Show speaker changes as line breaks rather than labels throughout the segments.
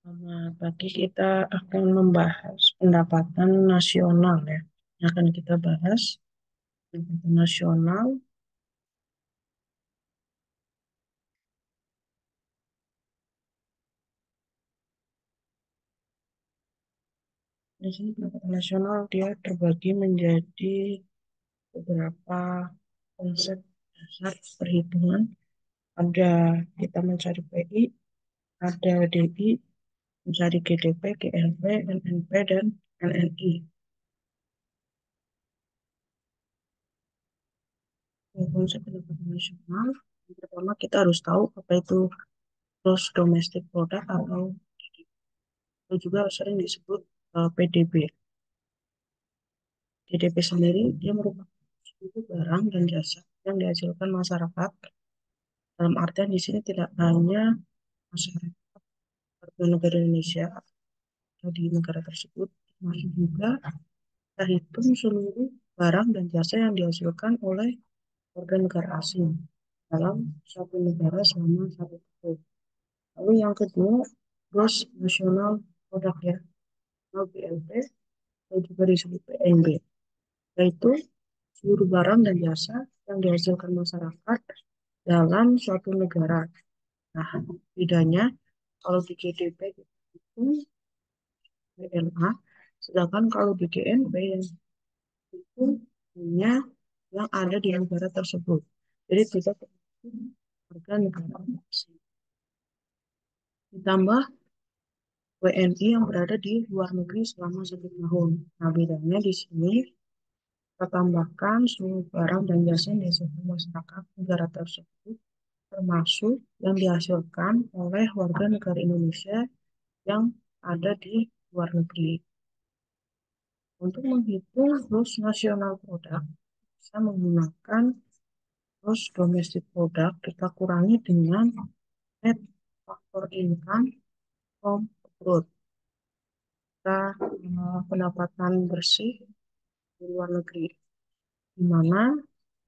Selamat pagi, kita akan membahas pendapatan nasional ya. Yang akan kita bahas pendapatan nasional. Di sini pendapatan nasional dia terbagi menjadi beberapa konsep dasar perhitungan. Ada kita mencari PI, ada DI, mencari GDP, GLP, NNP, dan LNI. Konsep pendapatan nasional, yang pertama kita harus tahu apa itu gross domestic product atau juga sering disebut PDB. PDB sendiri dia merupakan suatu barang dan jasa yang dihasilkan masyarakat. Dalam artian di sini tidak hanya masyarakat warga negara Indonesia atau di negara tersebut, masih juga kita hitung seluruh barang dan jasa yang dihasilkan oleh warga negara asing dalam suatu negara selama satu tahun. Lalu yang kedua, gross national product ya, atau BNP, atau juga disebut PNB, yaitu seluruh barang dan jasa yang dihasilkan masyarakat dalam suatu negara. Nah, bedanya kalau di GDP itu BLA, sedangkan kalau di GNP yang itu hanya yang ada di negara tersebut. Jadi tidak termasuk warga negara asing. Ditambah WNI yang berada di luar negeri selama 1 tahun. Nah, bedanya di sini kita tambahkan seluruh barang dan jasa yang dihasilkan masyarakat negara tersebut termasuk yang dihasilkan oleh warga negara Indonesia yang ada di luar negeri. Untuk menghitung gross national product, bisa menggunakan gross domestic product, kita kurangi dengan net factor income from abroad. Kita pendapatan bersih di luar negeri, di mana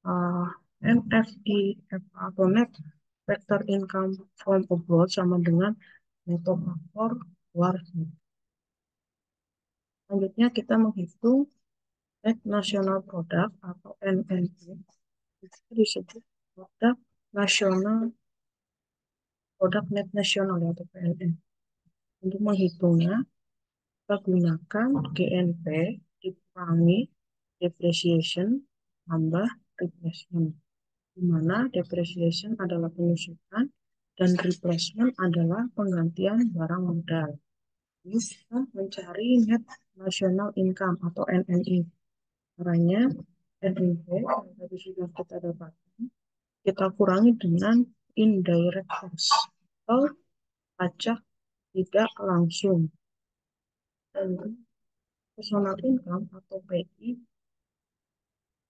uh, NFI atau net factor income from abroad sama dengan neto faktor luar negeri. Selanjutnya kita menghitung net national product atau NNP. Itu disebut produk nasional, produk net nasional atau PNN. Untuk menghitungnya, kita gunakan GNP dikurangi depreciation tambah replacement, di mana depreciation adalah penyusutan dan replacement adalah penggantian barang modal. Ini kita mencari net national income atau NNI. Caranya NNP yang tadi sudah kita dapatkan, kita kurangi dengan indirect tax atau pajak tidak langsung. Dan personal income atau PI,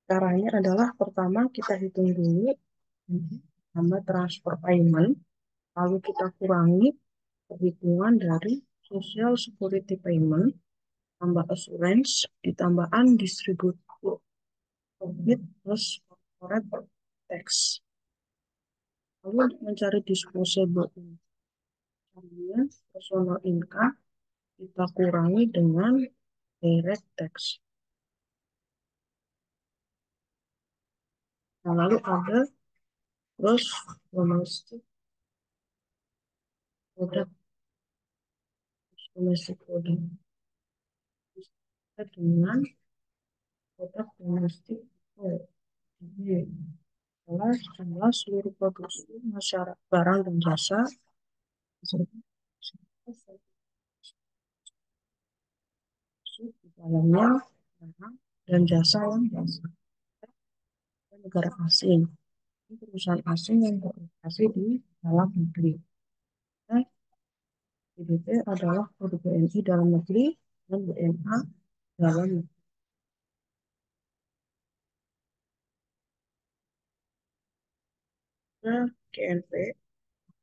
caranya adalah pertama kita hitung dulu tambah transfer payment, lalu kita kurangi perhitungan dari social security payment, tambah assurance, ditambah undistributed profit plus corporate tax. Lalu untuk mencari disposable income, personal income, kita kurangi dengan direct tax. Nah, lalu ada gross domestic product, dengan produk domestik ini adalah jumlah seluruh produksi masyarakat barang dan jasa di dalamnya barang dan jasa yang dihasilkan negara asing. Ini perusahaan asing yang beroperasi di dalam negeri. Nah, GDP adalah produk BNI dalam negeri dan BNA dalam negeri. Nah, GNP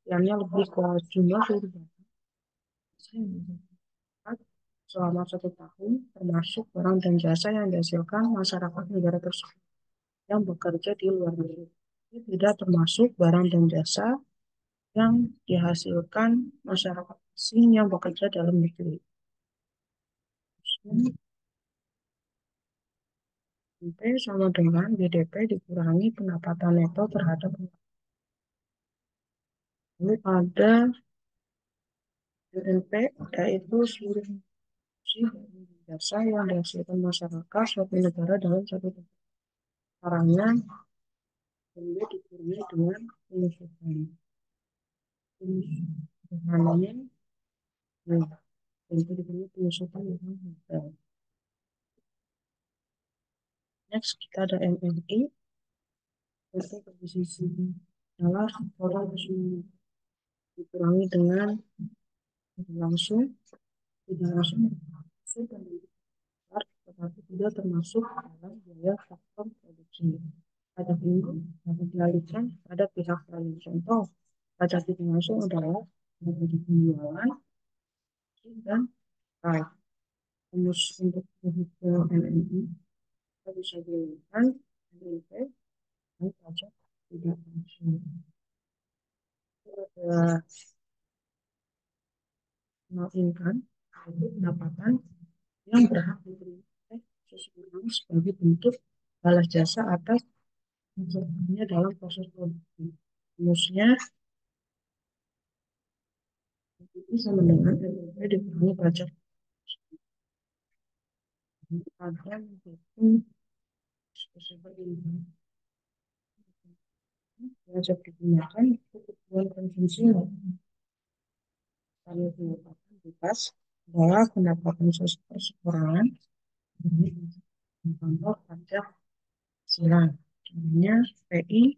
yang lebih ke jumlah seluruh barang selama 1 tahun, termasuk barang dan jasa yang dihasilkan masyarakat negara tersebut yang bekerja di luar negeri. Ini tidak termasuk barang dan jasa yang dihasilkan masyarakat asing yang bekerja dalam negeri. BNP sama dengan BDP dikurangi pendapatan neto terhadap lalu ada BNP yaitu seluruh fungsi dan jasa yang dihasilkan masyarakat suatu negara dalam satu tahun. Caranya BNP dikurangi dengan penyusutan. Penyusutannya, nah, BNP dikurangi penyusutan yang ada. Next kita ada MNI, yaitu komposisi adalah total dikurangi dengan langsung, tidak langsung, dan besar, tetapi tidak termasuk dalam biaya faktor produksi. Pajak ini dapat dialihkan pada pihak lain. Contoh, pajak tidak langsung adalah pajak penjualan dan kai. Untuk menghitung MNI, kita bisa gunakan MNP dan pajak tidak langsung. Ada income, yaitu pendapatan yang berhak diterima oleh seseorang sebagai bentuk balas jasa atas usahanya dalam proses produksi. Rumusnya itu sama dengan MNP dikurangi pajak ada menghitung disposable income. Pajak digunakan untuk kebutuhan konsumsi kami pendapatan bebas adalah pendapatan perseorangan dari kantor pajak silang. Contohnya PI.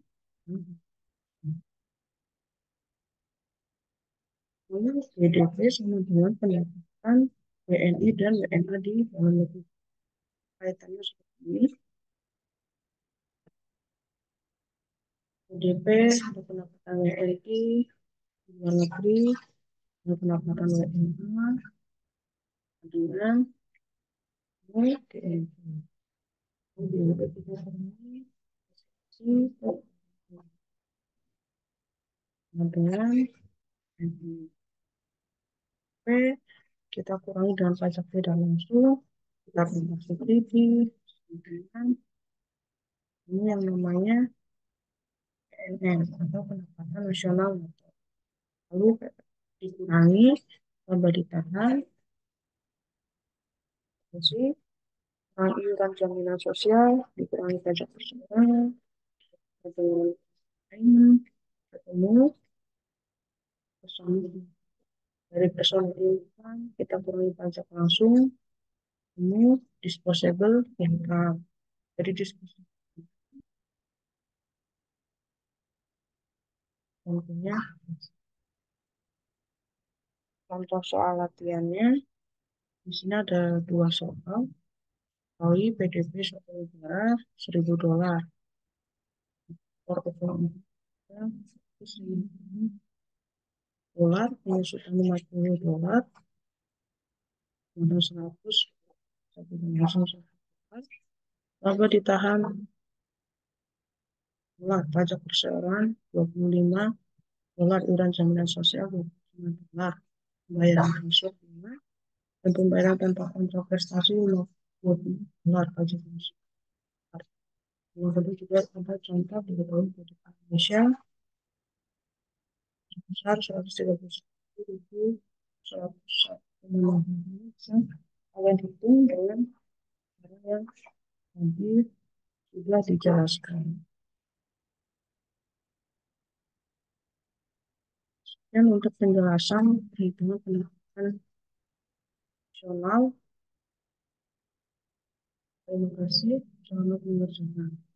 Lalu BDP sama dengan pendapatan WNI dan WNA di dalam negeri. Kaitannya seperti ini. BDP ada pendapatan WNI di luar negeri, ada pendapatan WNA dengan WNI. BDP tidak ini dengan P kita kurangi dengan pajak tidak langsung, kita tambah subsidi dengan ini yang namanya PNN atau pendapatan nasional. Lalu dikurangi tambah ditahan sih iuran jaminan sosial, dikurangi pajak perseorangan, dengan lain ketemu bersama dari personal income kita kurangi pajak langsung, ini disposable income. Jadi disposable tentunya contoh soal latihannya di sini ada dua soal. Kali PDB suatu negara $1.000 for $1.000 penyusutan $50 minus 100 lalu ditahan pajak perseorangan $25 iuran jaminan sosial $25 pembayaran masuk 5 dan pembayaran tanpa kontrak prestasi $20 pajak masuk. Yang kedua juga ada contoh di tahun Indonesia sebesar 131.101 kalian hitung dengan cara yang tadi sudah dijelaskan. Dan untuk penjelasan perhitungan pendapatan nasional, terima kasih. Selamat mengerjakan.